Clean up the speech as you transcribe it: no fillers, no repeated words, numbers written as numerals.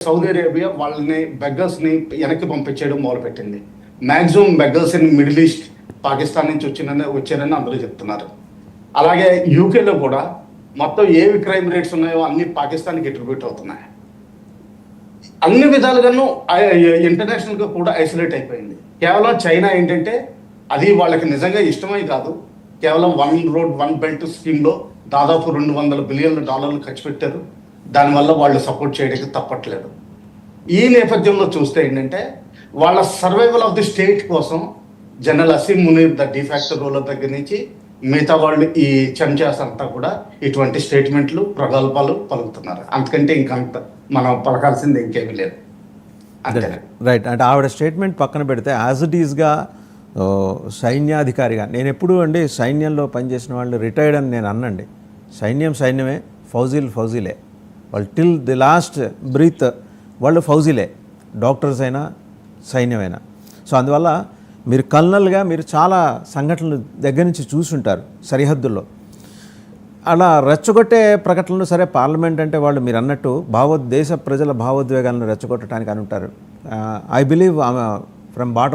Saudi Arabia వాళ్ళని బెగ్గర్స్ని వెనక్కి పంపించేయడం మొదలుపెట్టింది. Maximum beggars in middle east Pakistan నుంచి వచ్చారని అందరూ చెప్తున్నారు. అలాగే యూకేలో కూడా మొత్తం ఏవి క్రైమ్ రేట్స్ ఉన్నాయో అన్ని పాకిస్తాన్కి అట్రిబ్యూట్ అవుతున్నాయి. అన్ని విధాలుగాను ఇంటర్నేషనల్గా కూడా ఐసోలేట్ అయిపోయింది. కేవలం చైనా ఏంటంటే అది వాళ్ళకి నిజంగా ఇష్టమై కాదు, కేవలం వన్ రోడ్ వన్ బెల్ట్ స్కీమ్లో దాదాపు $200 బిలియన్లు ఖర్చు పెట్టారు. దానివల్ల వాళ్ళు సపోర్ట్ చేయడానికి తప్పట్లేదు. ఈ నేపథ్యంలో చూస్తే ఏంటంటే వాళ్ళ సర్వైవల్ ఆఫ్ ది స్టేట్ కోసం General Asim Munir the de facto ruler దగ్గర నుంచి మిగతా వాళ్ళు ఈ చంచాస్ అంతా కూడా ఇటువంటి స్టేట్మెంట్లు ప్రగల్భాలు పలుకుతున్నారు. అంతకంటే ఇంకంత మనం పలకాల్సింది ఇంకేమీ లేదు. అంతే రైట్. అంటే ఆవిడ స్టేట్మెంట్ పక్కన పెడితే యాజ్ ఇట్ ఈస్గా సైన్యాధికారిగా నేను ఎప్పుడు అండి సైన్యంలో పనిచేసిన వాళ్ళు రిటైర్డ్ అని నేను అన్నండి. సైన్యమే, ఫౌజీలే వాళ్ళు టిల్ ది లాస్ట్ బ్రీత్ వాళ్ళు ఫౌజీలే, డాక్టర్స్ అయినా సైన్యమైనా. సో అందువల్ల మీరు కల్నల్గా మీరు చాలా సంఘటనలు దగ్గర నుంచి చూసుంటారు సరిహద్దుల్లో. అలా రెచ్చగొట్టే ప్రకటనలు సరే పార్లమెంట్ అంటే వాళ్ళు మీరు అన్నట్టు దేశ ప్రజల భావోద్వేగాలను రెచ్చగొట్టడానికి అని ఉంటారు. I believe from bottom